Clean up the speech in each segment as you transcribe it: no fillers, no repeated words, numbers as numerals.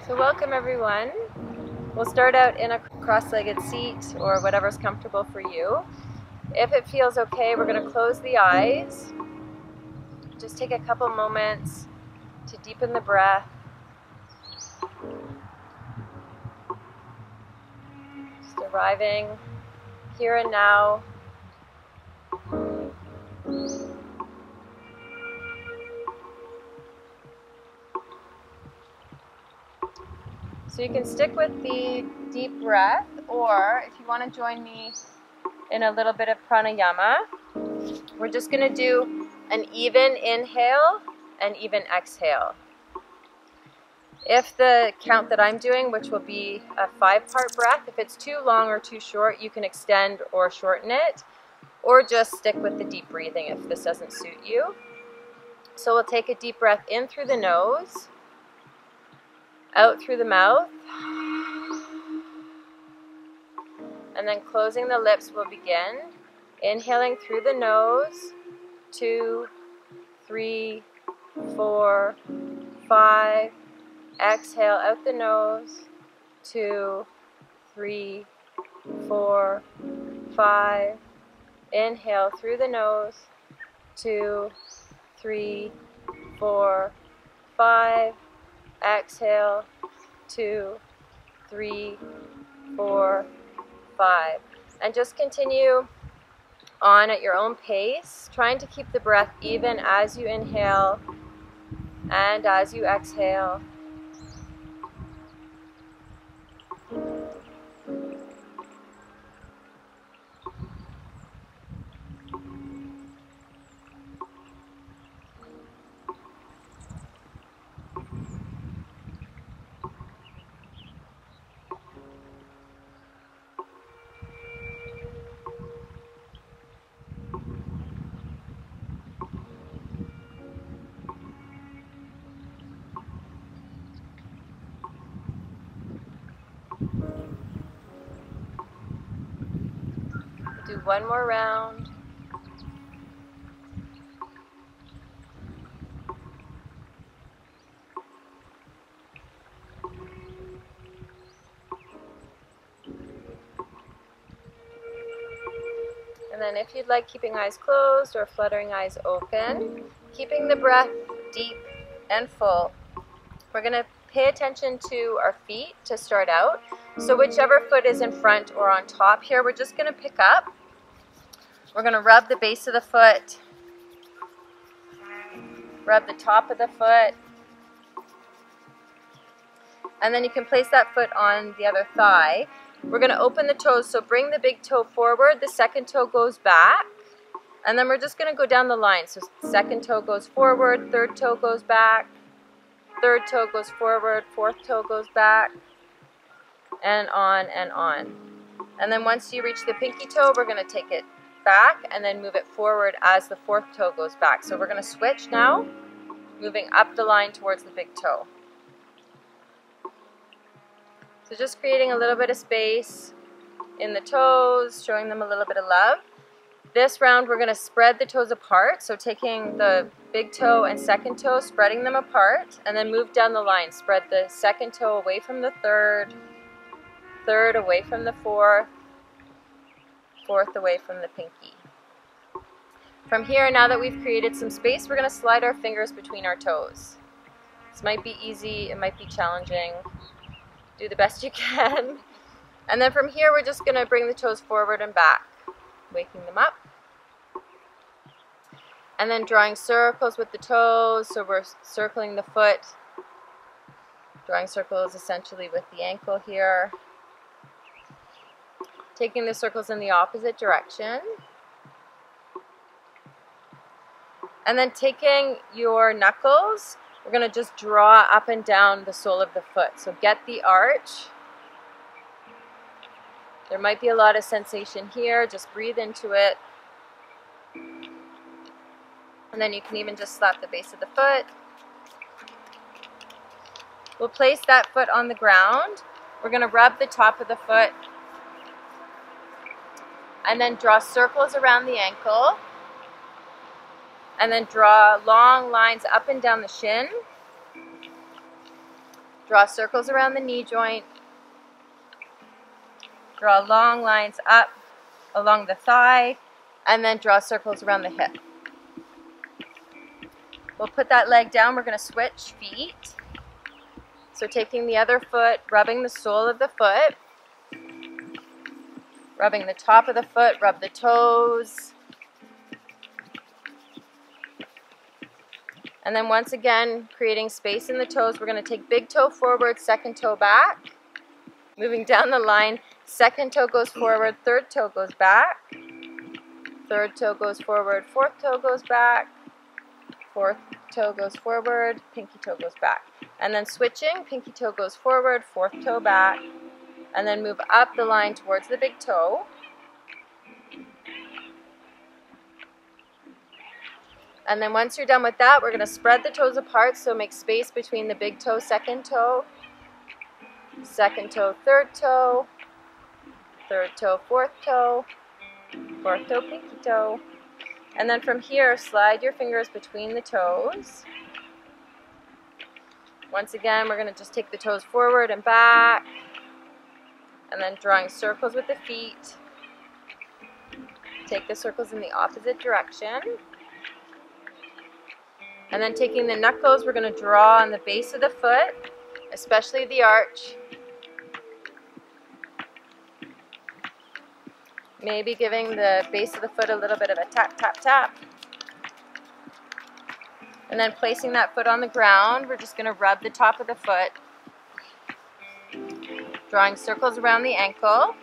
So welcome everyone. We'll start out in a cross-legged seat or whatever's comfortable for you. If it feels okay, we're going to close the eyes. Just take a couple moments to deepen the breath. Just arriving here and now. So you can stick with the deep breath, or if you want to join me in a little bit of pranayama, we're just going to do an even inhale and even exhale. If the count that I'm doing, which will be a 5-part breath, if it's too long or too short, you can extend or shorten it, or just stick with the deep breathing if this doesn't suit you. So we'll take a deep breath in through the nose, out through the mouth, and then closing the lips will begin. Inhaling through the nose, 2, 3, 4, 5. Exhale out the nose, 2, 3, 4, 5. Inhale through the nose, 2, 3, 4, 5. Exhale, 2, 3, 4, 5. And just continue on at your own pace, trying to keep the breath even as you inhale and as you exhale. Do one more round. And then if you'd like, keeping eyes closed or fluttering eyes open, keeping the breath deep and full. We're going to pay attention to our feet to start out. So whichever foot is in front or on top here, we're just going to pick up. We're going to rub the base of the foot, rub the top of the foot, and then you can place that foot on the other thigh. We're going to open the toes, so bring the big toe forward, the second toe goes back, and then we're just going to go down the line. So second toe goes forward, third toe goes back, third toe goes forward, fourth toe goes back, and on and on. And then once you reach the pinky toe, we're going to take it back and then move it forward as the fourth toe goes back. So we're going to switch now, moving up the line towards the big toe. So just creating a little bit of space in the toes, showing them a little bit of love. This round we're going to spread the toes apart, so taking the big toe and second toe, spreading them apart, and then move down the line. Spread the second toe away from the third, third away from the fourth, fourth away from the pinky. From here, now that we've created some space, we're going to slide our fingers between our toes. This might be easy, it might be challenging. Do the best you can. And then from here, we're just going to bring the toes forward and back, waking them up. And then drawing circles with the toes, so we're circling the foot. Drawing circles essentially with the ankle here. Taking the circles in the opposite direction. And then taking your knuckles, we're going to just draw up and down the sole of the foot. So get the arch. There might be a lot of sensation here. Just breathe into it. And then you can even just slap the base of the foot. We'll place that foot on the ground. We're going to rub the top of the foot. And then draw circles around the ankle. And then draw long lines up and down the shin. Draw circles around the knee joint. Draw long lines up along the thigh, and then draw circles around the hip. We'll put that leg down. We're going to switch feet. So taking the other foot, rubbing the sole of the foot, rubbing the top of the foot, rub the toes. And then once again, creating space in the toes, we're going to take big toe forward, second toe back. Moving down the line, second toe goes forward, third toe goes back. Third toe goes forward, fourth toe goes back. Fourth toe goes forward, pinky toe goes back. And then switching, pinky toe goes forward, fourth toe back. And then move up the line towards the big toe. And then once you're done with that, we're going to spread the toes apart, so make space between the big toe, second toe, third toe, fourth toe, pinky toe. And then from here, slide your fingers between the toes. Once again, we're going to just take the toes forward and back, and then drawing circles with the feet. Take the circles in the opposite direction. And then taking the knuckles, we're going to draw on the base of the foot, especially the arch. Maybe giving the base of the foot a little bit of a tap, tap, tap. And then placing that foot on the ground, we're just going to rub the top of the foot. Drawing circles around the ankle.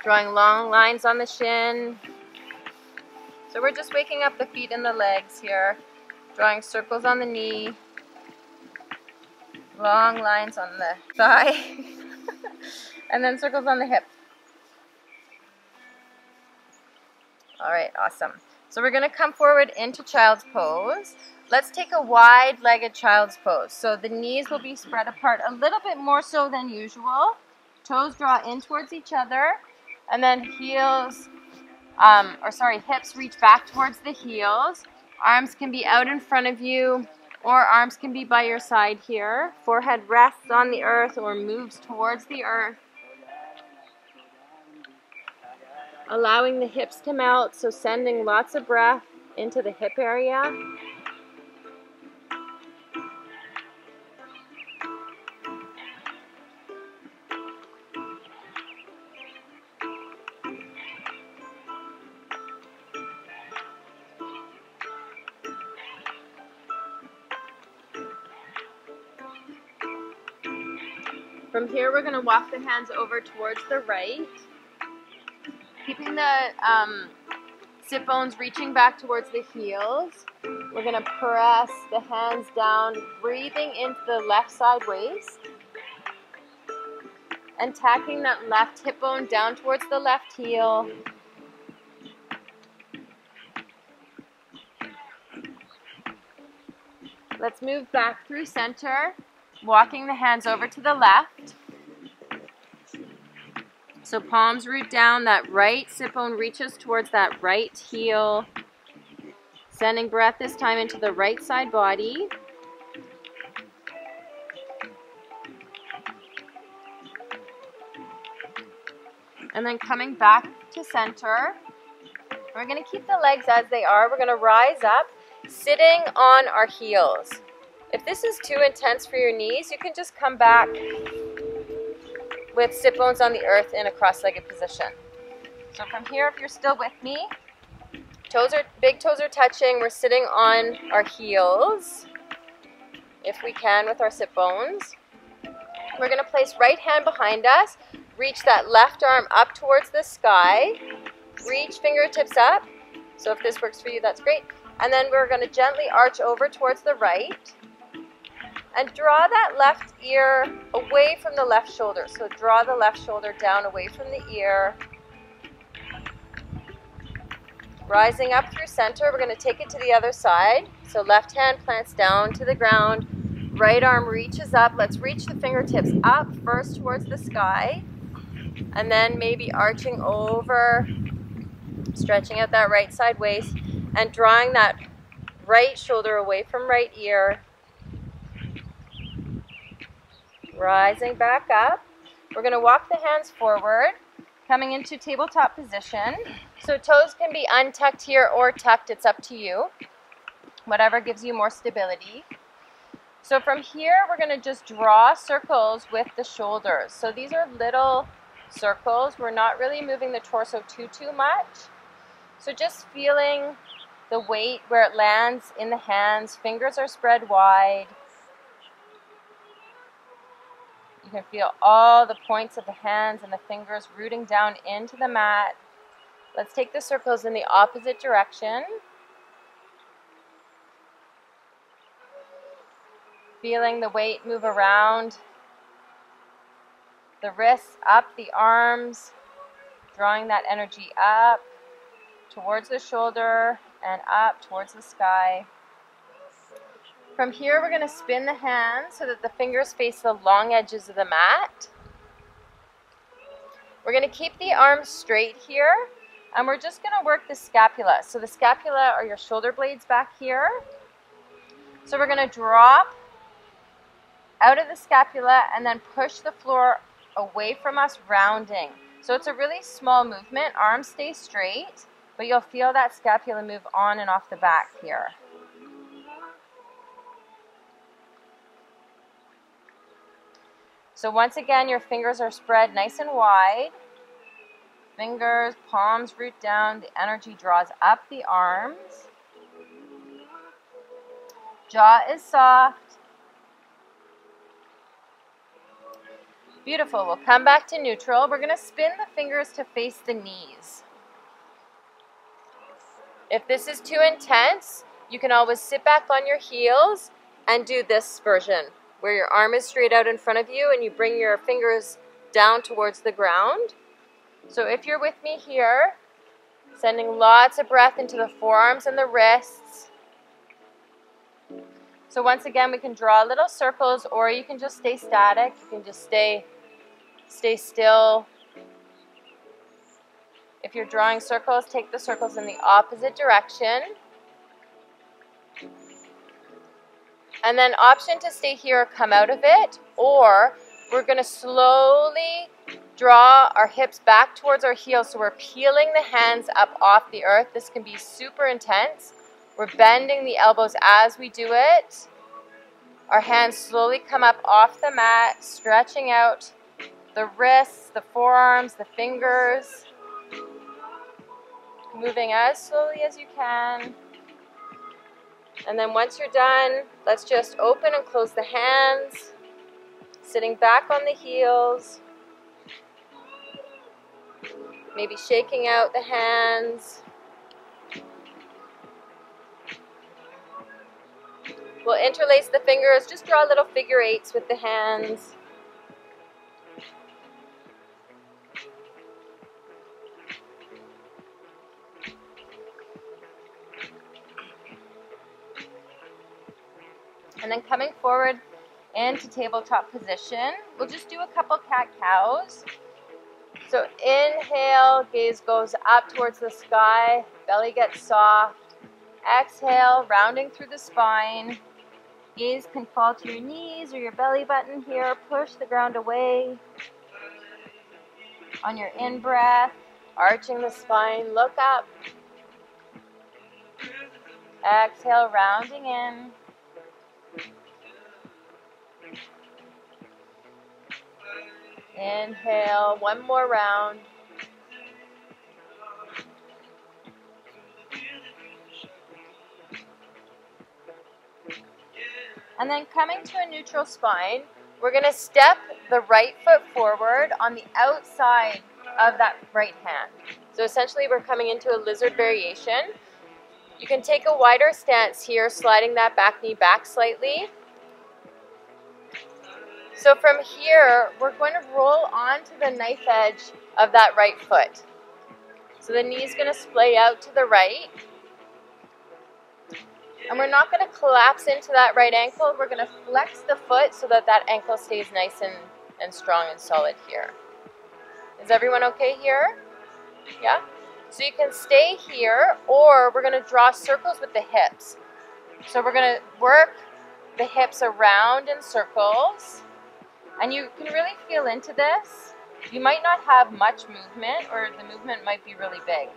Drawing long lines on the shin. So we're just waking up the feet and the legs here. Drawing circles on the knee. Long lines on the thigh. And then circles on the hip. Alright, awesome. So we're going to come forward into child's pose. Let's take a wide-legged child's pose. So the knees will be spread apart a little bit more so than usual. Toes draw in towards each other. And then hips reach back towards the heels. Arms can be out in front of you, or arms can be by your side here. Forehead rests on the earth or moves towards the earth. Allowing the hips to melt, so sending lots of breath into the hip area. From here, we're going to walk the hands over towards the right, keeping the sit bones reaching back towards the heels. We're going to press the hands down, breathing into the left side waist, and tacking that left hip bone down towards the left heel. Let's move back through center, walking the hands over to the left. So palms root down, that right sit bone reaches towards that right heel. Sending breath this time into the right side body. And then coming back to center. We're going to keep the legs as they are. We're going to rise up, sitting on our heels. If this is too intense for your knees, you can just come back with sit bones on the earth in a cross-legged position. So from here, if you're still with me, big toes are touching. We're sitting on our heels, if we can, with our sit bones. We're going to place right hand behind us. Reach that left arm up towards the sky. Reach fingertips up. So if this works for you, that's great. And then we're going to gently arch over towards the right. And draw that left ear away from the left shoulder. So draw the left shoulder down away from the ear. Rising up through center, we're going to take it to the other side. So left hand plants down to the ground. Right arm reaches up. Let's reach the fingertips up first towards the sky. And then maybe arching over, stretching out that right side waist, and drawing that right shoulder away from right ear. Rising back up. We're going to walk the hands forward, coming into tabletop position. So toes can be untucked here or tucked, it's up to you. Whatever gives you more stability. So from here, we're going to just draw circles with the shoulders. So these are little circles. We're not really moving the torso too much. So just feeling the weight where it lands in the hands. Fingers are spread wide. You can feel all the points of the hands and the fingers rooting down into the mat. Let's take the circles in the opposite direction. Feeling the weight move around the wrists, up the arms, drawing that energy up towards the shoulder and up towards the sky. From here, we're going to spin the hands so that the fingers face the long edges of the mat. We're going to keep the arms straight here, and we're just going to work the scapula. So the scapula are your shoulder blades back here. So we're going to drop out of the scapula and then push the floor away from us, rounding. So it's a really small movement. Arms stay straight, but you'll feel that scapula move on and off the back here. So once again, your fingers are spread nice and wide. Fingers, palms root down. The energy draws up the arms. Jaw is soft. Beautiful. We'll come back to neutral. We're going to spin the fingers to face the knees. If this is too intense, you can always sit back on your heels and do this version, where your arm is straight out in front of you and you bring your fingers down towards the ground. So if you're with me here, sending lots of breath into the forearms and the wrists. So once again, we can draw little circles, or you can just stay static. You can just stay still. If you're drawing circles, take the circles in the opposite direction. And then option to stay here or come out of it, or we're going to slowly draw our hips back towards our heels. So we're peeling the hands up off the earth. This can be super intense. We're bending the elbows as we do it. Our hands slowly come up off the mat, stretching out the wrists, the forearms, the fingers. Moving as slowly as you can. And then once you're done, let's just open and close the hands, sitting back on the heels, maybe shaking out the hands. We'll interlace the fingers, just draw little figure eights with the hands. And then coming forward into tabletop position, we'll just do a couple cat-cows. So inhale, gaze goes up towards the sky, belly gets soft. Exhale, rounding through the spine. Gaze can fall to your knees or your belly button here. Push the ground away. On your in-breath, arching the spine, look up. Exhale, rounding in. Inhale, one more round. And then coming to a neutral spine, we're going to step the right foot forward on the outside of that right hand. So essentially we're coming into a lizard variation. You can take a wider stance here, sliding that back knee back slightly. So from here, we're going to roll onto the knife edge of that right foot. So the knee is going to splay out to the right. And we're not going to collapse into that right ankle. We're going to flex the foot so that that ankle stays nice and strong and solid here. Is everyone okay here? Yeah? So you can stay here, or we're going to draw circles with the hips. So we're going to work the hips around in circles. And you can really feel into this. You might not have much movement, or the movement might be really big.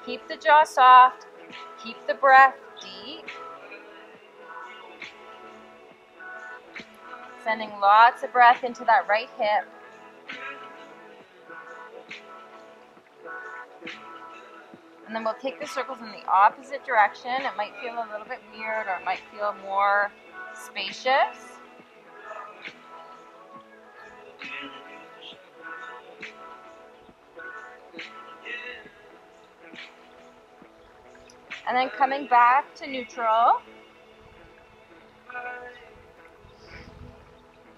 Keep the jaw soft. Keep the breath deep. Sending lots of breath into that right hip. And then we'll take the circles in the opposite direction. It might feel a little bit weird, or it might feel more spacious. And then coming back to neutral.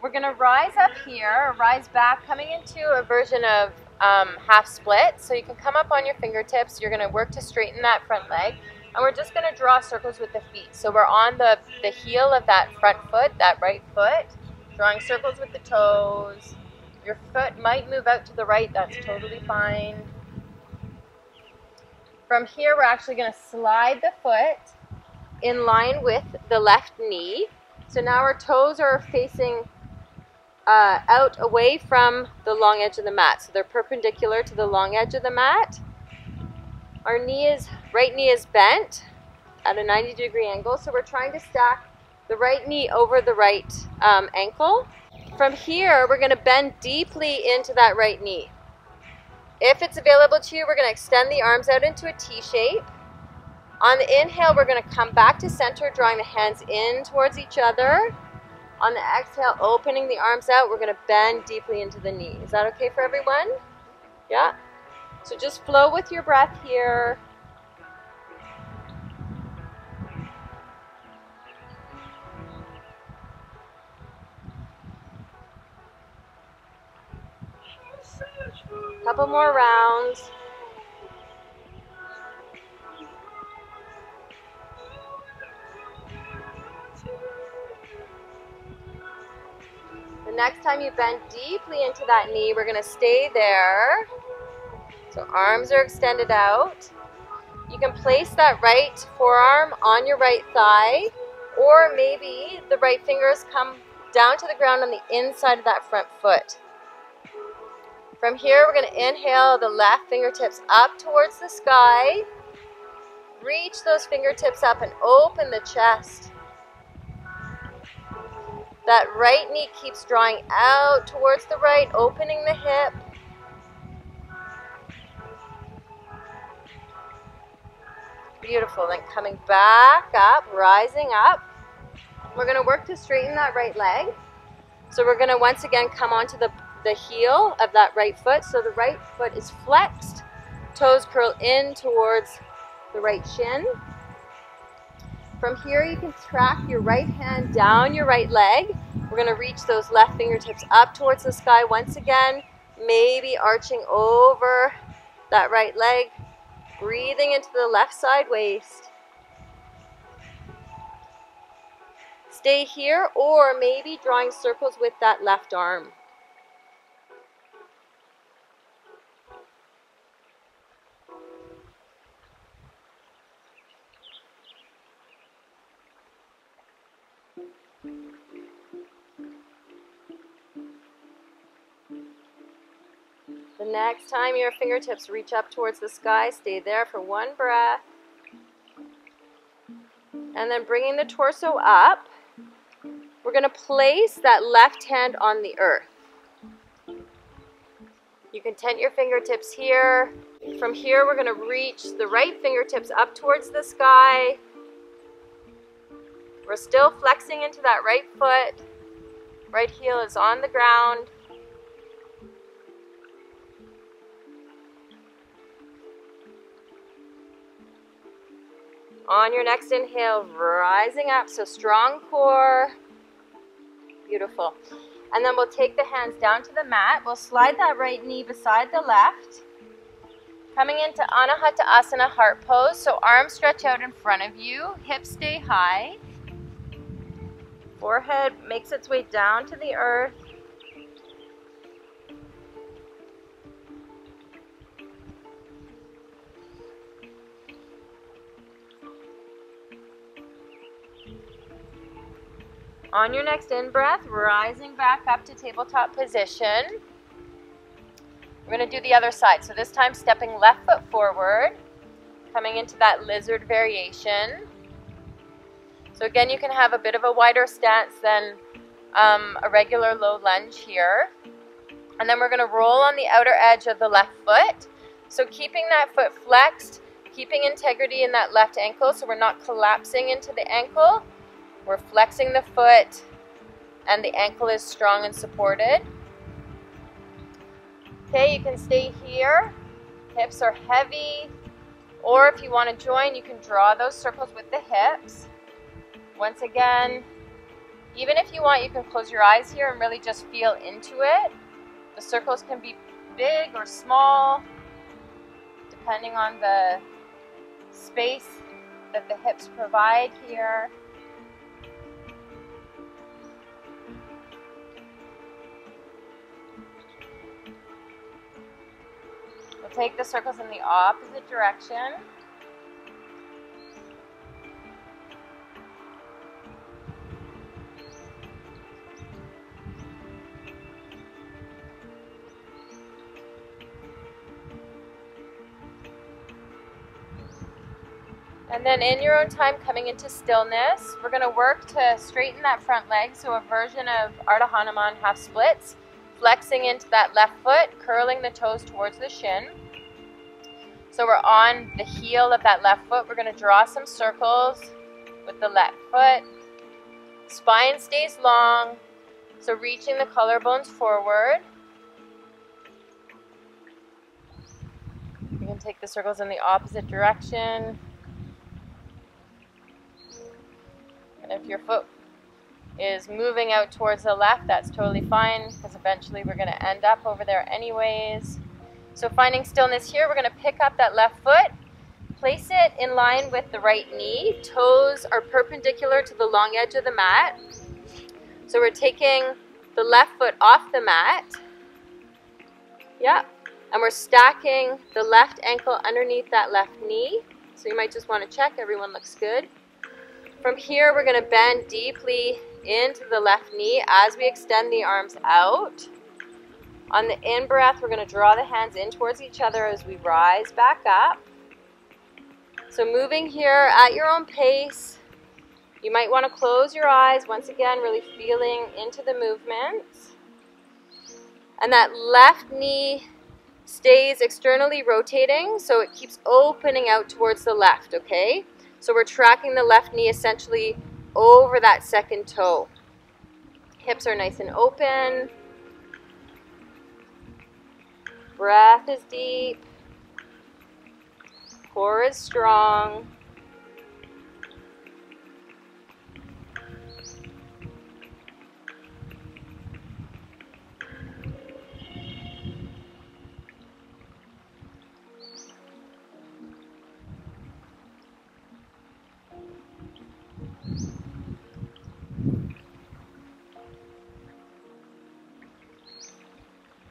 We're going to rise up here, rise back, coming into a version of half split. So you can come up on your fingertips. You're going to work to straighten that front leg. And we're just going to draw circles with the feet. So we're on the heel of that front foot, that right foot, drawing circles with the toes. Your foot might move out to the right. That's totally fine. From here, we're actually going to slide the foot in line with the left knee. So now our toes are facing out away from the long edge of the mat. So they're perpendicular to the long edge of the mat. Our right knee is bent at a 90-degree angle. So we're trying to stack the right knee over the right ankle. From here, we're going to bend deeply into that right knee. If it's available to you, we're going to extend the arms out into a T shape. On the inhale, we're going to come back to center, drawing the hands in towards each other. On the exhale, opening the arms out, we're going to bend deeply into the knee. Is that okay for everyone? Yeah? So just flow with your breath here. Couple more rounds. The next time you bend deeply into that knee, we're going to stay there. So arms are extended out. You can place that right forearm on your right thigh, or maybe the right fingers come down to the ground on the inside of that front foot. From here, we're going to inhale the left fingertips up towards the sky. Reach those fingertips up and open the chest. That right knee keeps drawing out towards the right, opening the hip. Beautiful. Then coming back up, rising up. We're going to work to straighten that right leg. So we're going to once again come onto the heel of that right foot. So the right foot is flexed. Toes curl in towards the right shin. From here, you can track your right hand down your right leg. We're going to reach those left fingertips up towards the sky once again, maybe arching over that right leg, breathing into the left side waist. Stay here, or maybe drawing circles with that left arm. The next time your fingertips reach up towards the sky, stay there for one breath. And then bringing the torso up, we're going to place that left hand on the earth. You can tent your fingertips here. From here, we're going to reach the right fingertips up towards the sky. We're still flexing into that right foot. Right heel is on the ground. On your next inhale, rising up, so strong core. Beautiful. And then we'll take the hands down to the mat. We'll slide that right knee beside the left. Coming into Anahata Asana, heart pose. So arms stretch out in front of you, hips stay high. Forehead makes its way down to the earth. On your next in-breath, rising back up to tabletop position. We're going to do the other side. So this time stepping left foot forward, coming into that lizard variation. So again, you can have a bit of a wider stance than a regular low lunge here. And then we're going to roll on the outer edge of the left foot. So keeping that foot flexed, keeping integrity in that left ankle so we're not collapsing into the ankle. We're flexing the foot and the ankle is strong and supported. Okay, you can stay here. Hips are heavy. Or if you want to join, you can draw those circles with the hips. Once again, even if you want, you can close your eyes here and really just feel into it. The circles can be big or small, depending on the space that the hips provide here. We'll take the circles in the opposite direction. And then in your own time, coming into stillness, we're going to work to straighten that front leg, so a version of Ardha Hanuman half splits, flexing into that left foot, curling the toes towards the shin. So we're on the heel of that left foot. We're going to draw some circles with the left foot. Spine stays long, so reaching the collarbones forward. You can take the circles in the opposite direction. And if your foot is moving out towards the left, that's totally fine, because eventually we're going to end up over there anyways. So finding stillness here, we're going to pick up that left foot, place it in line with the right knee. Toes are perpendicular to the long edge of the mat. So we're taking the left foot off the mat. Yeah. And we're stacking the left ankle underneath that left knee. So you might just want to check everyone looks good. From here, we're going to bend deeply into the left knee as we extend the arms out. On the in-breath, we're going to draw the hands in towards each other as we rise back up. So moving here at your own pace. You might want to close your eyes, once again, really feeling into the movements. And that left knee stays externally rotating, so it keeps opening out towards the left, okay? So we're tracking the left knee essentially over that second toe. Hips are nice and open. Breath is deep. Core is strong.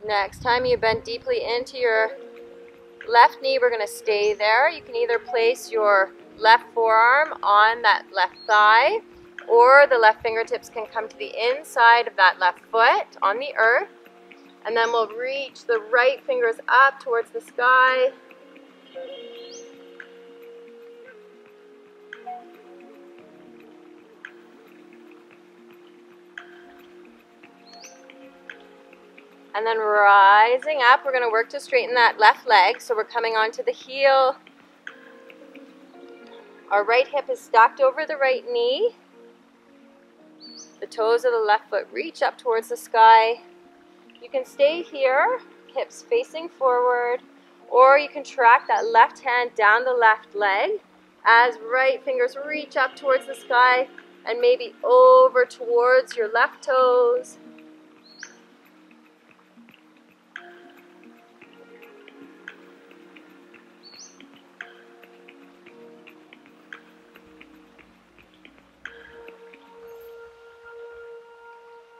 Next time you bend deeply into your left knee, we're going to stay there. You can either place your left forearm on that left thigh, or the left fingertips can come to the inside of that left foot on the earth. And then we'll reach the right fingers up towards the sky. And then rising up, we're going to work to straighten that left leg. So we're coming onto the heel. Our right hip is stacked over the right knee. The toes of the left foot reach up towards the sky. You can stay here, hips facing forward, or you can track that left hand down the left leg as right fingers reach up towards the sky and maybe over towards your left toes.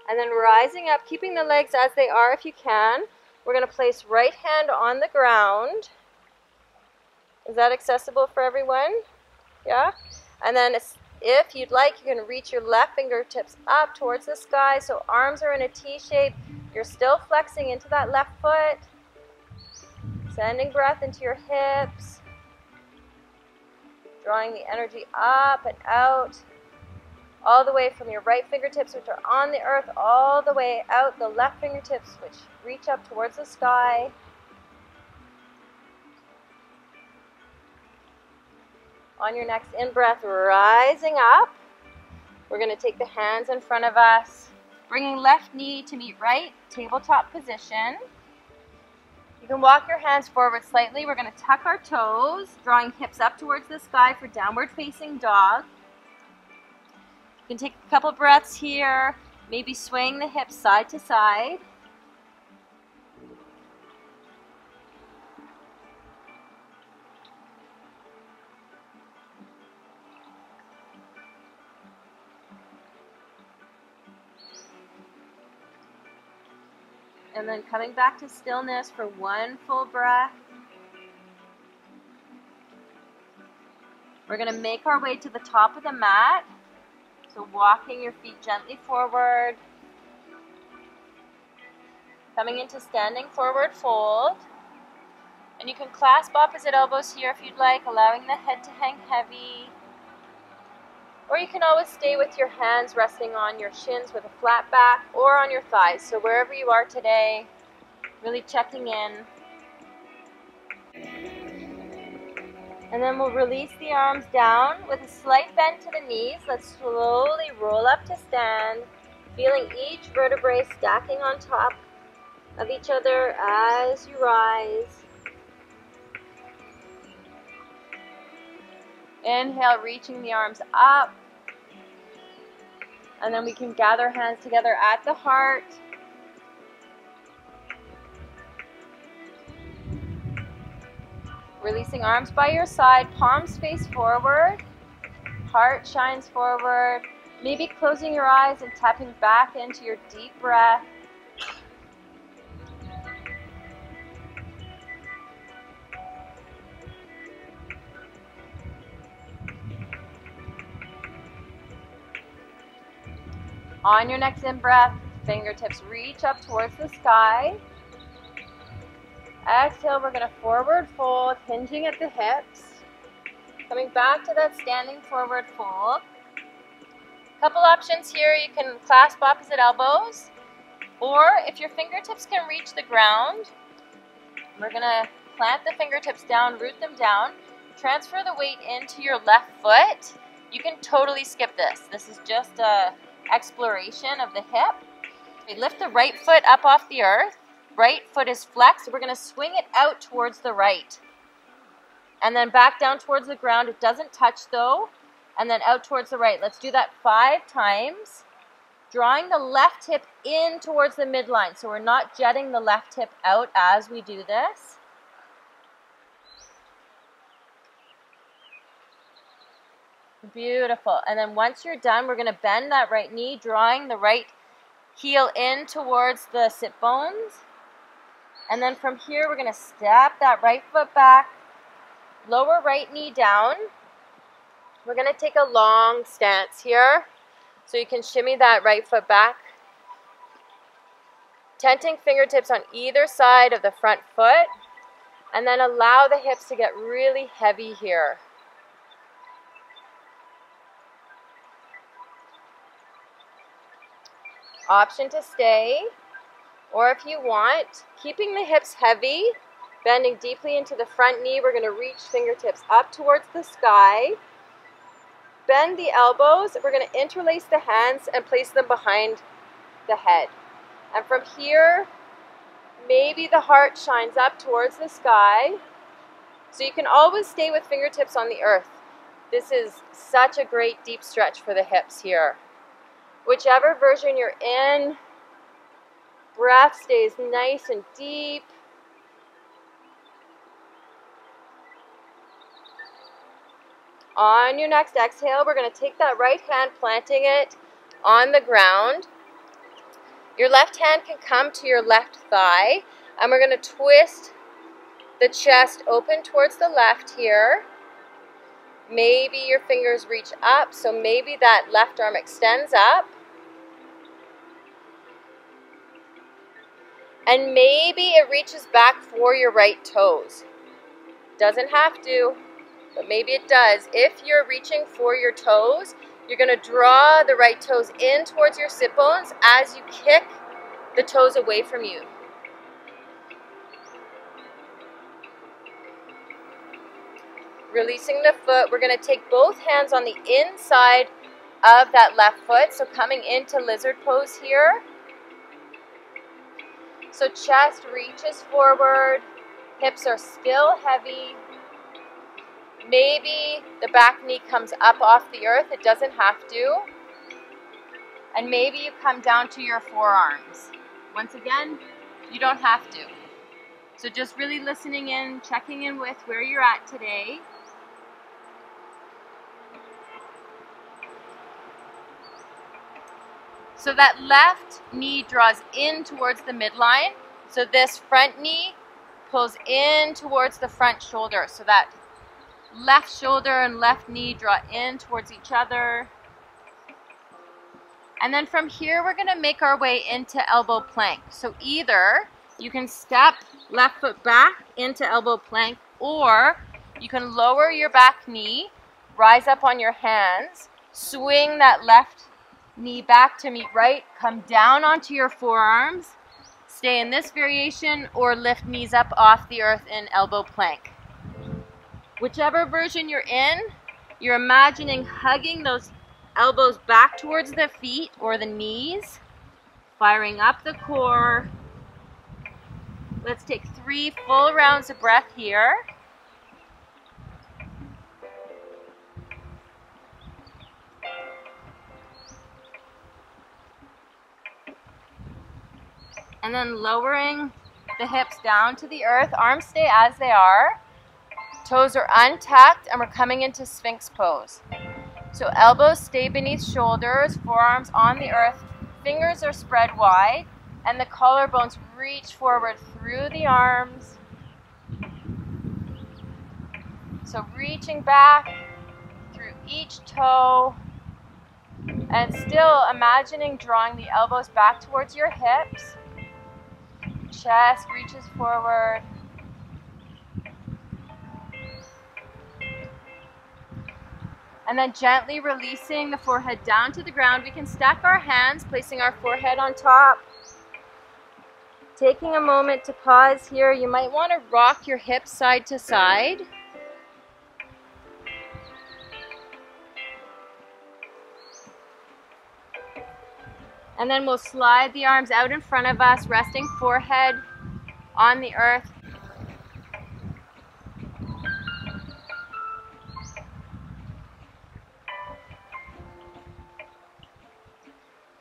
And then rising up, keeping the legs as they are if you can. We're going to place right hand on the ground. Is that accessible for everyone? Yeah? And then If you'd like, you can reach your left fingertips up towards the sky, so arms are in a T shape. You're still flexing into that left foot. Sending breath into your hips. Drawing the energy up and out. All the way from your right fingertips, which are on the earth, all the way out the left fingertips, which reach up towards the sky. On your next in-breath, rising up. We're going to take the hands in front of us, bringing left knee to meet right, tabletop position. You can walk your hands forward slightly. We're going to tuck our toes, drawing hips up towards the sky for downward facing dog. You can take a couple breaths here, maybe swaying the hips side to side. And then coming back to stillness for one full breath. We're going to make our way to the top of the mat. So walking your feet gently forward. Coming into standing forward fold. And you can clasp opposite elbows here if you'd like, allowing the head to hang heavy. Or you can always stay with your hands resting on your shins with a flat back or on your thighs. So wherever you are today, really checking in. And then we'll release the arms down with a slight bend to the knees. Let's slowly roll up to stand, feeling each vertebrae stacking on top of each other as you rise. Inhale, reaching the arms up. And then we can gather hands together at the heart. Releasing arms by your side, palms face forward. Heart shines forward. Maybe closing your eyes and tapping back into your deep breath. On your next in-breath, fingertips reach up towards the sky. Exhale, we're going to forward fold, hinging at the hips. Coming back to that standing forward fold. Couple options here. You can clasp opposite elbows. Or if your fingertips can reach the ground, we're going to plant the fingertips down, root them down. Transfer the weight into your left foot. You can totally skip this. This is just a exploration of the hip. We lift the right foot up off the earth. Right foot is flexed. We're going to swing it out towards the right. And then back down towards the ground. It doesn't touch though. And then out towards the right. Let's do that 5 times. Drawing the left hip in towards the midline. So we're not jetting the left hip out as we do this. Beautiful. And then once you're done, we're going to bend that right knee, drawing the right heel in towards the sit bones. And then from here, we're going to step that right foot back, lower right knee down. We're going to take a long stance here. So you can shimmy that right foot back. Tenting fingertips on either side of the front foot. And then allow the hips to get really heavy here. Option to stay, or if you want, keeping the hips heavy, bending deeply into the front knee, we're going to reach fingertips up towards the sky. Bend the elbows, we're going to interlace the hands and place them behind the head. And from here, maybe the heart shines up towards the sky. So you can always stay with fingertips on the earth. This is such a great deep stretch for the hips here. Whichever version you're in, breath stays nice and deep. On your next exhale, we're going to take that right hand, planting it on the ground. Your left hand can come to your left thigh, and we're going to twist the chest open towards the left here. Maybe your fingers reach up, so maybe that left arm extends up. And maybe it reaches back for your right toes. Doesn't have to, but maybe it does. If you're reaching for your toes, you're going to draw the right toes in towards your sit bones as you kick the toes away from you. Releasing the foot, we're going to take both hands on the inside of that left foot, so coming into lizard pose here. So chest reaches forward, hips are still heavy. Maybe the back knee comes up off the earth, it doesn't have to. And maybe you come down to your forearms. Once again, you don't have to. So just really listening in, checking in with where you're at today. So that left knee draws in towards the midline. So this front knee pulls in towards the front shoulder. So that left shoulder and left knee draw in towards each other. And then from here, we're going to make our way into elbow plank. So either you can step left foot back into elbow plank, or you can lower your back knee, rise up on your hands, swing that left knee back to meet right, come down onto your forearms, stay in this variation, or lift knees up off the earth in elbow plank. Whichever version you're in, you're imagining hugging those elbows back towards the feet or the knees, firing up the core. Let's take 3 full rounds of breath here. And then lowering the hips down to the earth, arms stay as they are. Toes are untucked and we're coming into Sphinx pose. So elbows stay beneath shoulders, forearms on the earth, fingers are spread wide, and the collarbones reach forward through the arms. So reaching back through each toe, and still imagining drawing the elbows back towards your hips. Chest reaches forward. And then gently releasing the forehead down to the ground. We can stack our hands, placing our forehead on top. Taking a moment to pause here. You might want to rock your hips side to side. And then we'll slide the arms out in front of us, resting forehead on the earth.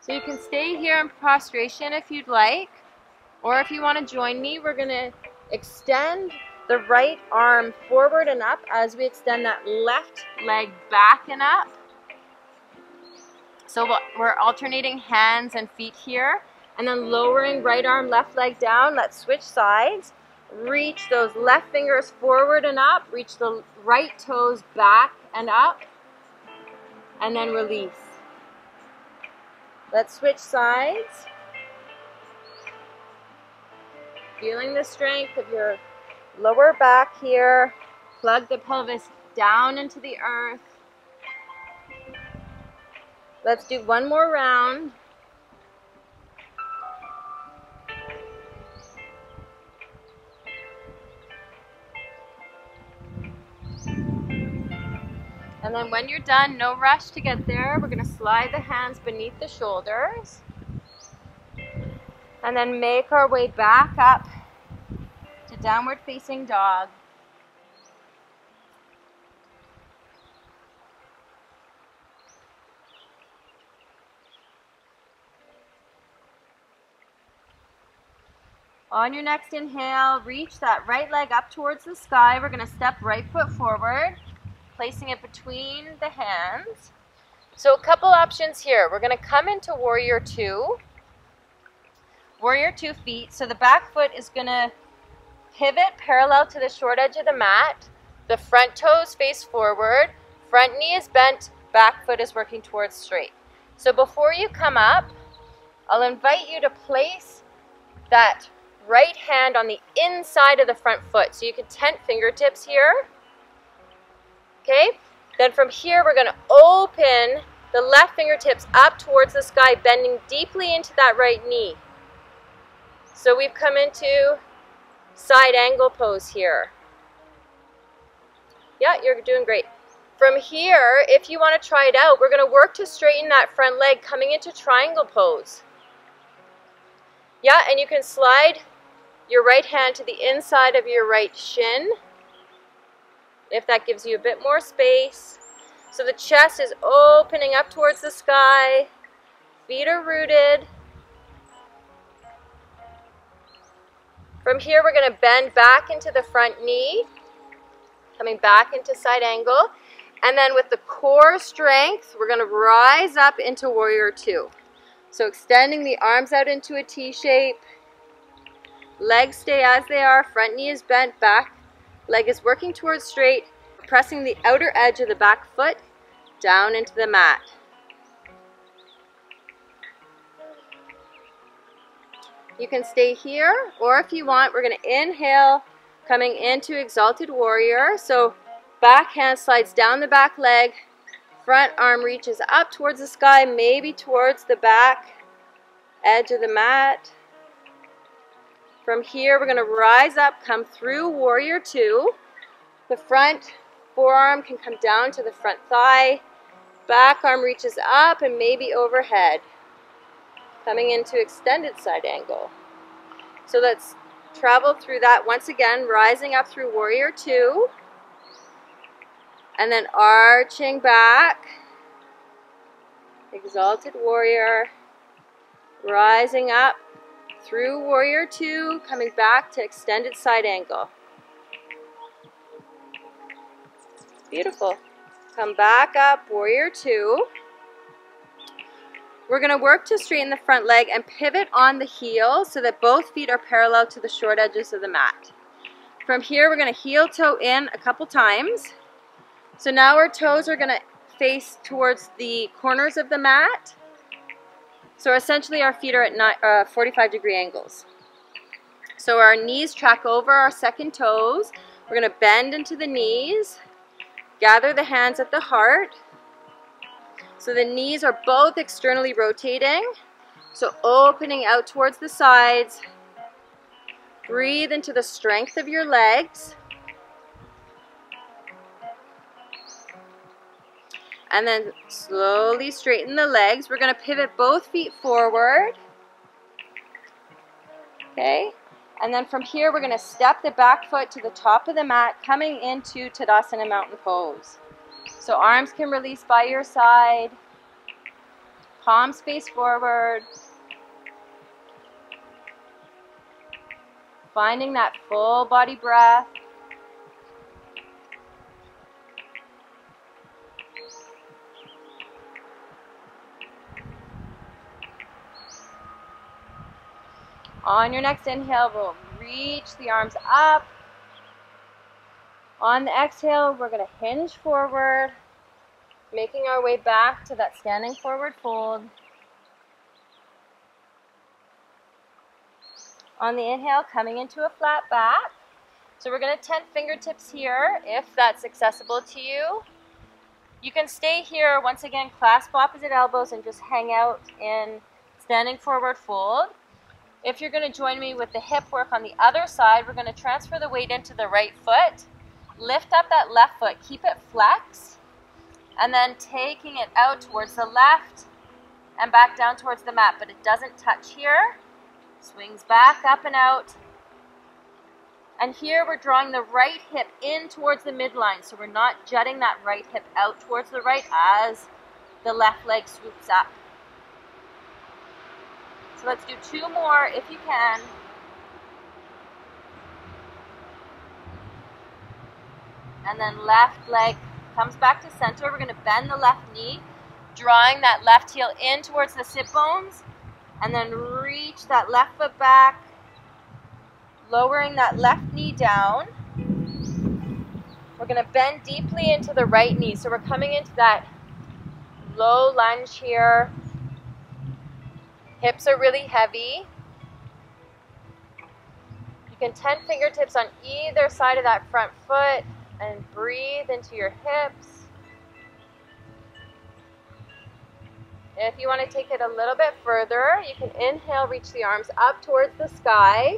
So you can stay here in prostration if you'd like, or if you want to join me, we're going to extend the right arm forward and up as we extend that left leg back and up. So we're alternating hands and feet here, and then lowering right arm, left leg down. Let's switch sides. Reach those left fingers forward and up. Reach the right toes back and up, and then release. Let's switch sides. Feeling the strength of your lower back here. Plug the pelvis down into the earth. Let's do one more round. And then when you're done, no rush to get there. We're going to slide the hands beneath the shoulders. And then make our way back up to downward facing dog. On your next inhale, reach that right leg up towards the sky. We're going to step right foot forward, placing it between the hands. So a couple options here. We're going to come into Warrior Two. Warrior Two feet. So the back foot is going to pivot parallel to the short edge of the mat. The front toes face forward. front knee is bent, back foot is working towards straight. So before you come up, I'll invite you to place that right hand on the inside of the front foot. So you can tent fingertips here. Okay? Then from here, we're going to open the left fingertips up towards the sky, bending deeply into that right knee. So we've come into side angle pose here. Yeah, you're doing great. From here, if you want to try it out, we're going to work to straighten that front leg, coming into triangle pose. Yeah, and you can slide your right hand to the inside of your right shin, if that gives you a bit more space. So the chest is opening up towards the sky, feet are rooted. From here, we're going to bend back into the front knee, coming back into side angle. And then with the core strength, we're going to rise up into warrior two. So extending the arms out into a T shape. Legs stay as they are, front knee is bent back, leg is working towards straight, pressing the outer edge of the back foot down into the mat. You can stay here, or if you want, we're going to inhale, coming into exalted warrior. So back hand slides down the back leg, front arm reaches up towards the sky, maybe towards the back edge of the mat. From here, we're going to rise up, come through warrior two. The front forearm can come down to the front thigh. Back arm reaches up and maybe overhead. Coming into extended side angle. So let's travel through that once again, rising up through warrior two. And then arching back. Exalted warrior. Rising up through warrior two, coming back to extended side angle. Beautiful. Come back up, warrior two. We're going to work to straighten the front leg and pivot on the heel so that both feet are parallel to the short edges of the mat. From here, we're going to heel toe in a couple times. So now our toes are going to face towards the corners of the mat. So essentially our feet are at 45-degree angles. So our knees track over our second toes. We're going to bend into the knees. Gather the hands at the heart. So the knees are both externally rotating. So opening out towards the sides. Breathe into the strength of your legs. And then slowly straighten the legs. We're going to pivot both feet forward. Okay. And then from here, we're going to step the back foot to the top of the mat, coming into Tadasana Mountain Pose. So arms can release by your side. Palms face forward. Finding that full body breath. On your next inhale, we'll reach the arms up. On the exhale, we're going to hinge forward, making our way back to that standing forward fold. On the inhale, coming into a flat back. So we're going to tent fingertips here if that's accessible to you. You can stay here, once again, clasp opposite elbows and just hang out in standing forward fold. If you're going to join me with the hip work on the other side, we're going to transfer the weight into the right foot. Lift up that left foot. Keep it flexed. And then taking it out towards the left and back down towards the mat. But it doesn't touch here. Swings back up and out. And here we're drawing the right hip in towards the midline. So we're not jutting that right hip out towards the right as the left leg swoops up. So let's do two more if you can. And then left leg comes back to center. We're going to bend the left knee, drawing that left heel in towards the sit bones. And then reach that left foot back, lowering that left knee down. We're going to bend deeply into the right knee. So we're coming into that low lunge here. Hips are really heavy. You can tent fingertips on either side of that front foot and breathe into your hips. If you want to take it a little bit further, you can inhale, reach the arms up towards the sky,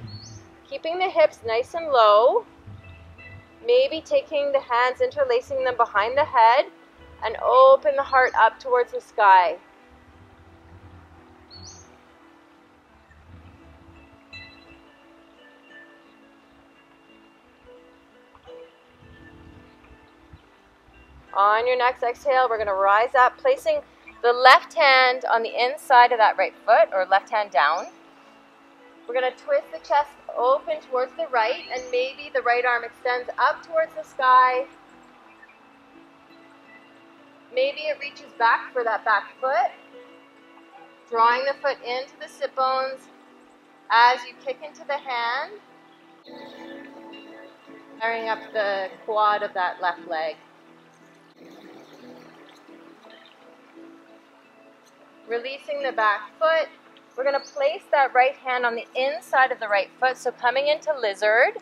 keeping the hips nice and low. Maybe taking the hands, interlacing them behind the head, and open the heart up towards the sky. On your next exhale, we're going to rise up, placing the left hand on the inside of that right foot, or left hand down. We're going to twist the chest open towards the right, and maybe the right arm extends up towards the sky. Maybe it reaches back for that back foot, drawing the foot into the sit bones as you kick into the hand, carrying up the quad of that left leg. Releasing the back foot, we're going to place that right hand on the inside of the right foot, so coming into lizard.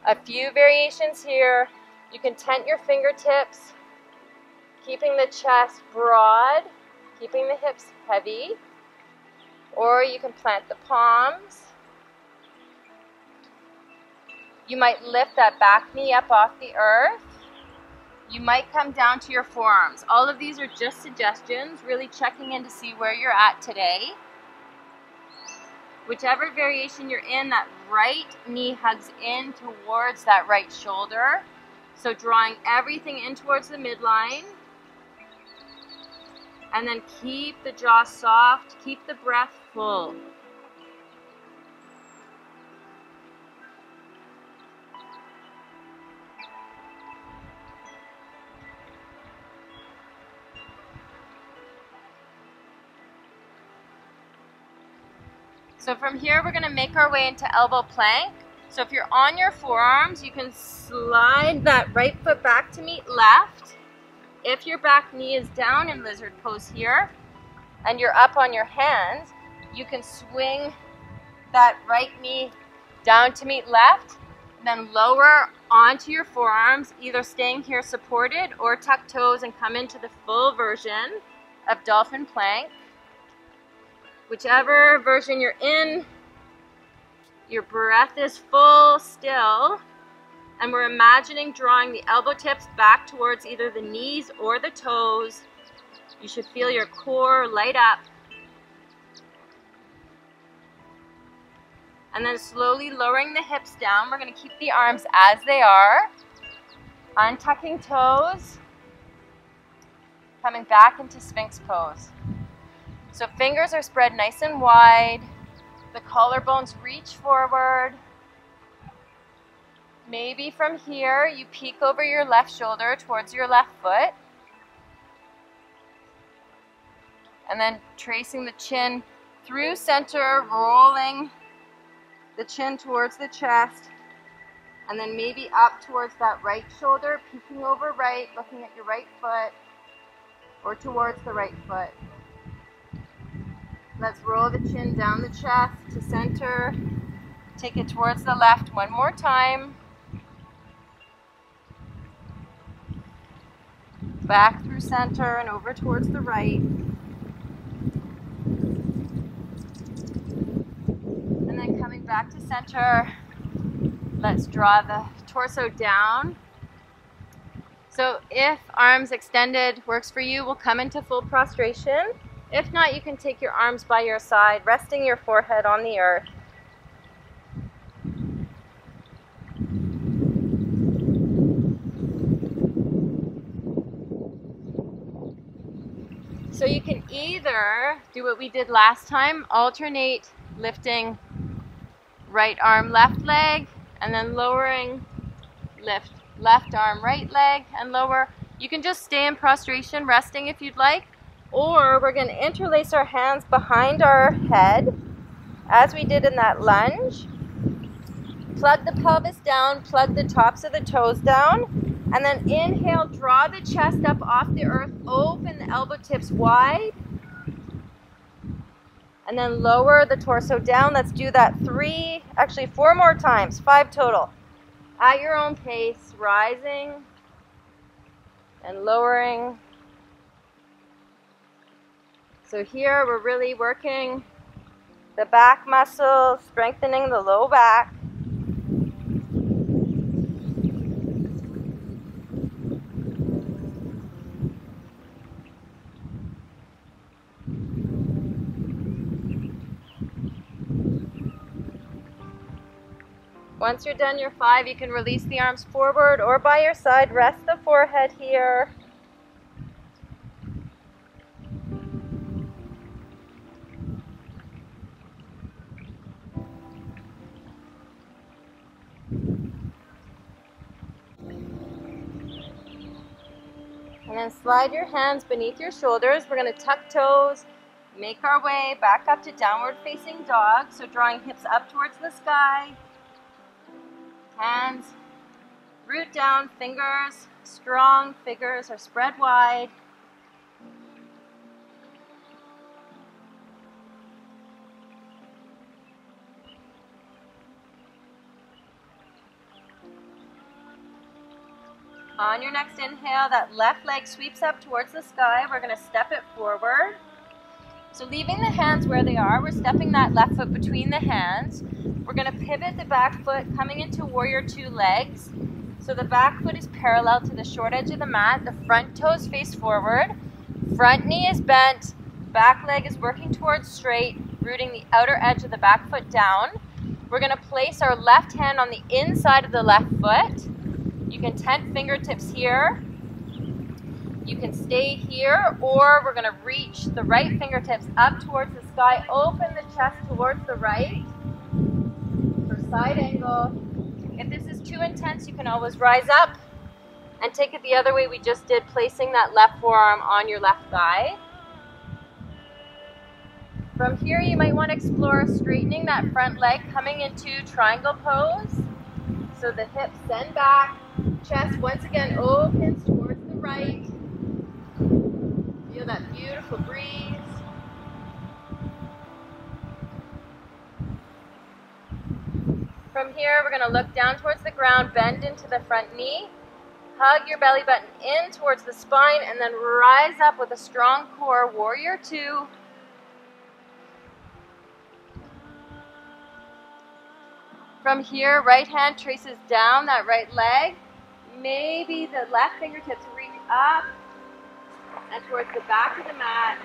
A few variations here. You can tent your fingertips, keeping the chest broad, keeping the hips heavy, or you can plant the palms. You might lift that back knee up off the earth. You might come down to your forearms. All of these are just suggestions, really checking in to see where you're at today. Whichever variation you're in, that right knee hugs in towards that right shoulder. So drawing everything in towards the midline. And then keep the jaw soft, keep the breath full. So from here, we're going to make our way into elbow plank. So if you're on your forearms, you can slide that right foot back to meet left. If your back knee is down in lizard pose here, and you're up on your hands, you can swing that right knee down to meet left, then lower onto your forearms, either staying here supported or tuck toes and come into the full version of dolphin plank. Whichever version you're in, your breath is full still, and we're imagining drawing the elbow tips back towards either the knees or the toes. You should feel your core light up. And then slowly lowering the hips down. We're going to keep the arms as they are, untucking toes, coming back into Sphinx pose. So fingers are spread nice and wide. The collarbones reach forward. Maybe from here you peek over your left shoulder towards your left foot. And then tracing the chin through center, rolling the chin towards the chest. And then maybe up towards that right shoulder, peeking over right, looking at your right foot, or towards the right foot. Let's roll the chin down the chest to center. Take it towards the left one more time. Back through center and over towards the right. And then coming back to center, let's draw the torso down. So if arms extended works for you, we'll come into full prostration. If not, you can take your arms by your side, resting your forehead on the earth. So you can either do what we did last time, alternate lifting right arm, left leg, and then lowering, lift left arm, right leg, and lower. You can just stay in prostration, resting if you'd like. Or we're going to interlace our hands behind our head, as we did in that lunge. Plug the pelvis down, plug the tops of the toes down, And then inhale, draw the chest up off the earth, open the elbow tips wide. And then lower the torso down. Let's do that 4 more times, 5 total. At your own pace, rising and lowering. So here we're really working the back muscle, strengthening the low back. Once you're done your 5, you can release the arms forward or by your side. Rest the forehead here. And then slide your hands beneath your shoulders. We're going to tuck toes, make our way back up to downward facing dog. So drawing hips up towards the sky. Hands root down, fingers, strong fingers are spread wide. On your next inhale, that left leg sweeps up towards the sky. We're going to step it forward. So leaving the hands where they are, we're stepping that left foot between the hands. We're going to pivot the back foot coming into warrior 2 legs. So the back foot is parallel to the short edge of the mat. The front toes face forward. Front knee is bent. Back leg is working towards straight, rooting the outer edge of the back foot down. We're going to place our left hand on the inside of the left foot. You can tent fingertips here. You can stay here, or we're going to reach the right fingertips up towards the sky. Open the chest towards the right for side angle. If this is too intense, you can always rise up and take it the other way we just did, placing that left forearm on your left thigh. From here, you might want to explore straightening that front leg, coming into triangle pose. So the hips send back, chest once again opens towards the right. Feel that beautiful breeze. From here, we're going to look down towards the ground, bend into the front knee, hug your belly button in towards the spine, and then rise up with a strong core, warrior 2. From here, right hand traces down that right leg. Maybe the left fingertips reach up and towards the back of the mat.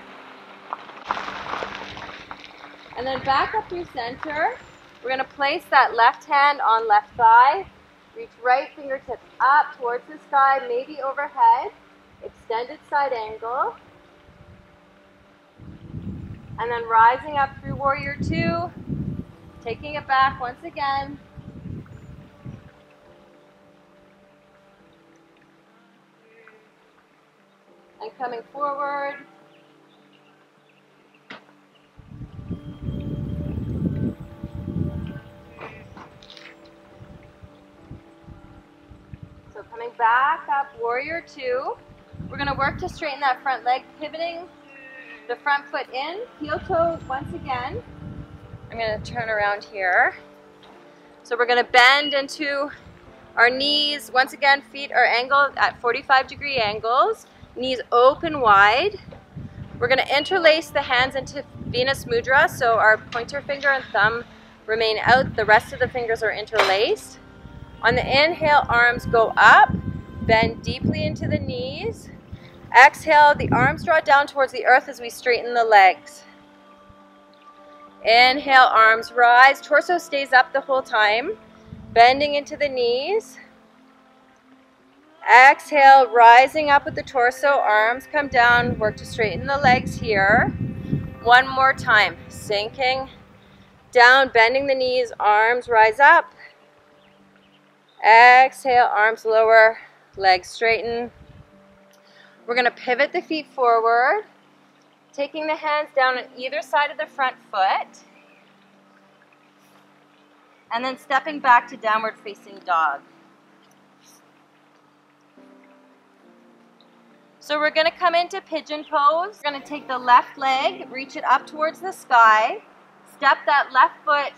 And then back up through center. We're going to place that left hand on left thigh. Reach right fingertips up towards the sky, maybe overhead. Extended side angle. And then rising up through warrior 2. Taking it back once again. And coming forward. So coming back up, warrior 2. We're going to work to straighten that front leg, pivoting the front foot in, heel toe once again. I'm going to turn around here. So we're going to bend into our knees. Once again, feet are angled at 45-degree angles. Knees open wide. We're going to interlace the hands into Venus Mudra, so our pointer finger and thumb remain out. The rest of the fingers are interlaced. On the inhale, arms go up. Bend deeply into the knees. Exhale, the arms draw down towards the earth as we straighten the legs. Inhale, arms rise. Torso stays up the whole time. Bending into the knees. Exhale, rising up with the torso. Arms come down. Work to straighten the legs here. One more time. Sinking down, bending the knees. Arms rise up. Exhale, arms lower. Legs straighten. We're going to pivot the feet forward. Taking the hands down on either side of the front foot. And then stepping back to downward facing dog. So we're going to come into pigeon pose. We're going to take the left leg, reach it up towards the sky, step that left foot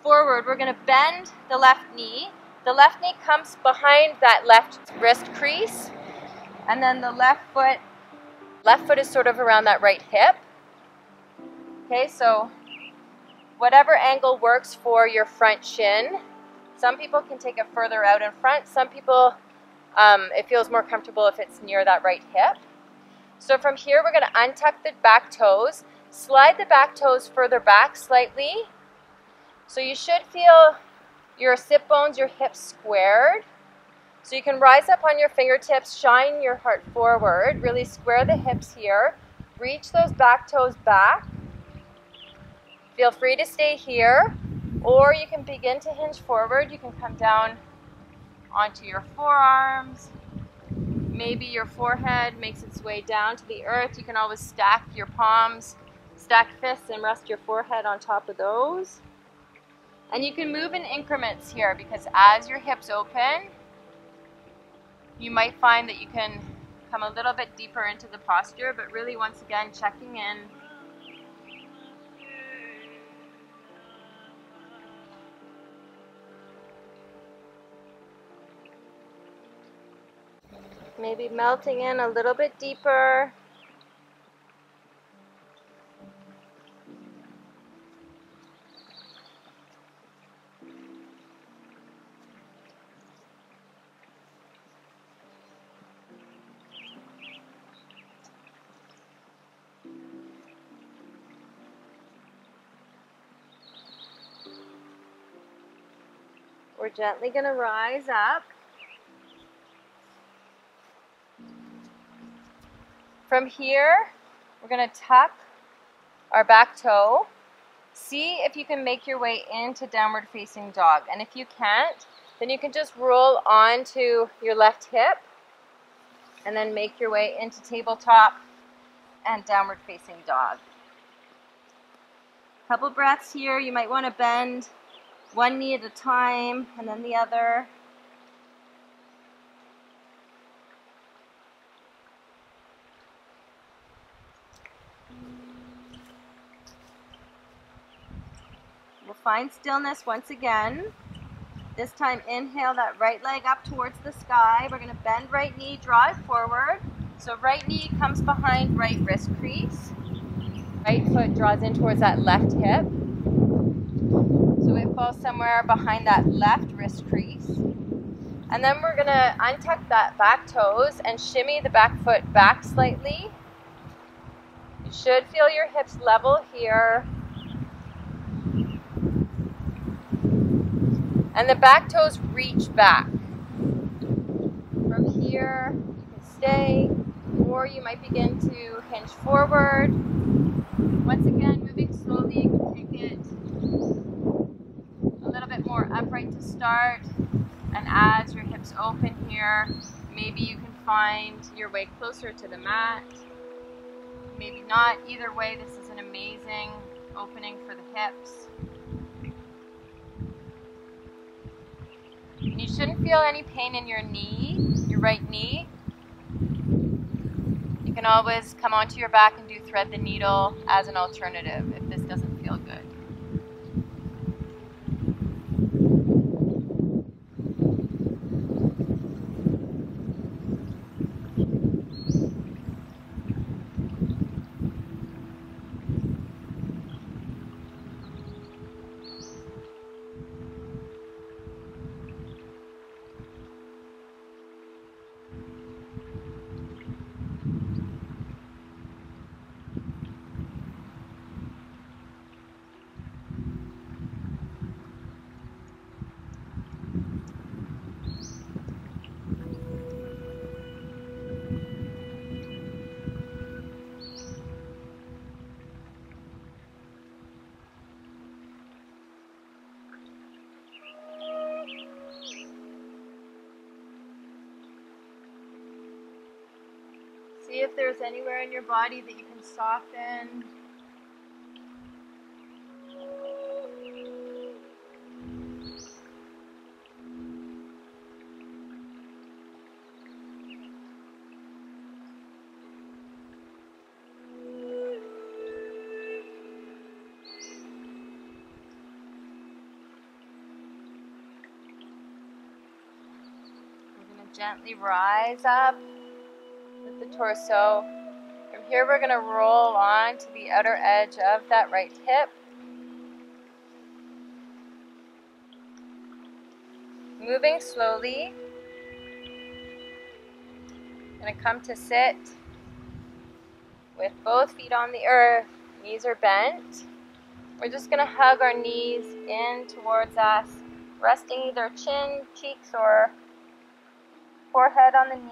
forward. We're going to bend the left knee. The left knee comes behind that left wrist crease, and then the left foot is sort of around that right hip. Okay, so whatever angle works for your front shin. Some people can take it further out in front. Some people, it feels more comfortable if it's near that right hip. So from here, we're going to untuck the back toes, slide the back toes further back slightly. So you should feel your sit bones, your hips squared. So you can rise up on your fingertips, shine your heart forward, really square the hips here, reach those back toes back. Feel free to stay here, or you can begin to hinge forward. You can come down onto your forearms. Maybe your forehead makes its way down to the earth. You can always stack your palms, stack fists, and rest your forehead on top of those. And you can move in increments here, because as your hips open, you might find that you can come a little bit deeper into the posture, but really, once again, checking in. Maybe melting in a little bit deeper. We're gently going to rise up. From here, we're going to tuck our back toe. See if you can make your way into downward facing dog. And if you can't, then you can just roll onto your left hip and then make your way into tabletop and downward facing dog. Couple breaths here. You might want to bend one knee at a time and then the other. We'll find stillness once again. This time inhale that right leg up towards the sky. We're going to bend right knee, draw it forward. So right knee comes behind right wrist crease. Right foot draws in towards that left hip. So it falls somewhere behind that left wrist crease. And then we're going to untuck that back toes and shimmy the back foot back slightly. You should feel your hips level here. And the back toes reach back. From here, you can stay, or you might begin to hinge forward. Once again, moving slowly, you can take it a little bit more upright to start. And as your hips open here, maybe you can find your way closer to the mat. Maybe not. Either way, this is an amazing opening for the hips. And you shouldn't feel any pain in your knee, your right knee. You can always come onto your back and do thread the needle as an alternative if this doesn't feel good. See if there's anywhere in your body that you can soften. Gently rise up with the torso. From here we're going to roll on to the outer edge of that right hip. Moving slowly. Going to come to sit with both feet on the earth, knees are bent. We're just going to hug our knees in towards us, resting either chin, cheeks, or forehead on the knees.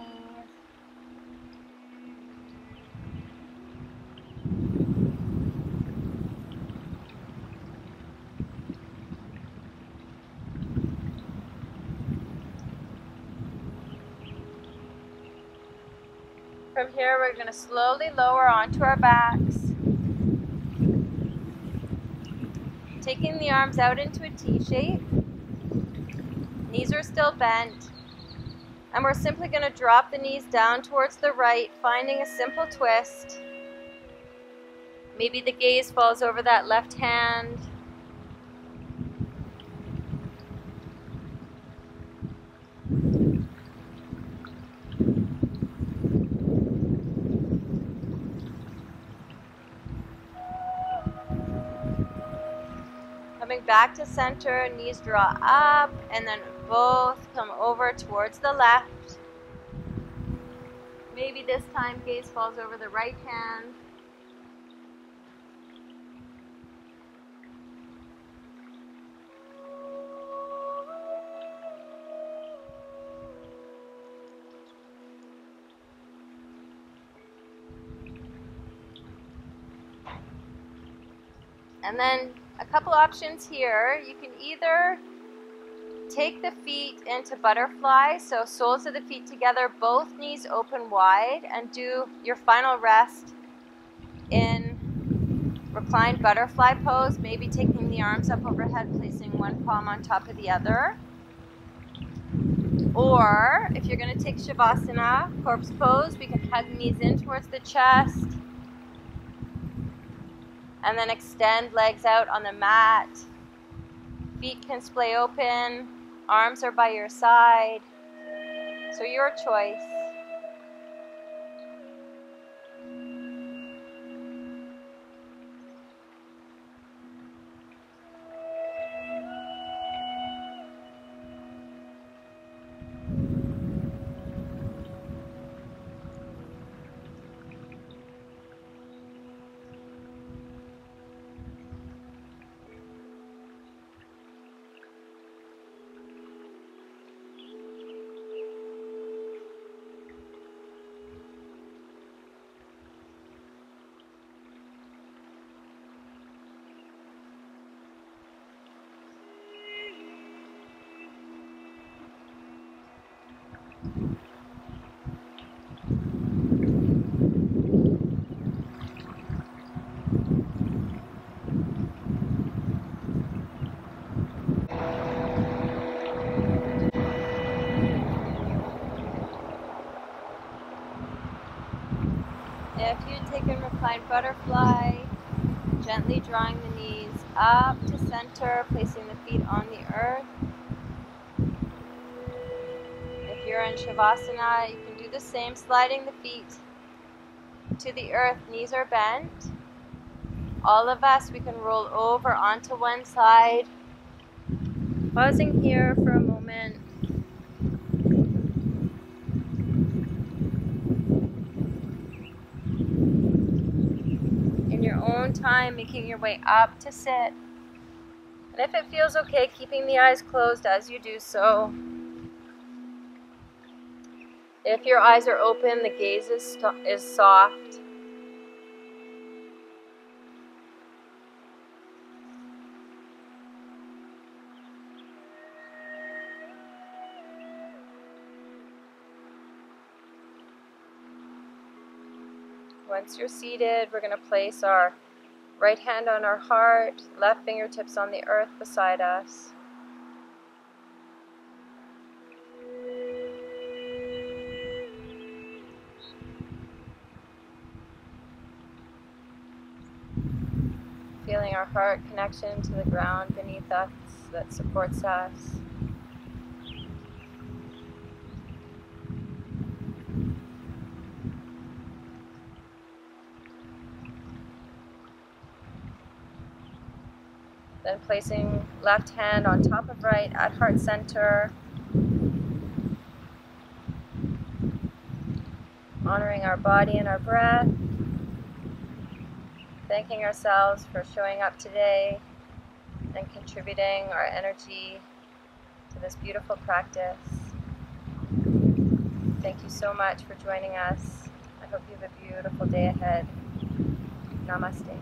From here, we're going to slowly lower onto our backs, taking the arms out into a T shape. Knees are still bent, and we're simply going to drop the knees down towards the right, finding a simple twist. Maybe the gaze falls over that left hand. Coming back to center, knees draw up, and then both come over towards the left. Maybe this time gaze falls over the right hand. And then a couple options here. You can either take the feet into butterfly, so soles of the feet together, both knees open wide, and do your final rest in reclined butterfly pose, maybe taking the arms up overhead, placing one palm on top of the other. Or if you're going to take Shavasana, corpse pose, we can hug knees in towards the chest, and then extend legs out on the mat. Feet can splay open, arms are by your side, so your choice. If you'd taken reclined butterfly, gently drawing the knees up to center, placing the feet on the earth. If you're in Shavasana, you can do the same, sliding the feet to the earth, knees are bent. All of us, we can roll over onto one side. Pausing here for a moment. In your own time, making your way up to sit. And if it feels okay, keeping the eyes closed as you do so. If your eyes are open, the gaze is soft. Once you're seated, we're going to place our right hand on our heart, left fingertips on the earth beside us. Feeling our heart connection to the ground beneath us that supports us. Then placing left hand on top of right at heart center. Honoring our body and our breath. Thanking ourselves for showing up today and contributing our energy to this beautiful practice. Thank you so much for joining us. I hope you have a beautiful day ahead. Namaste.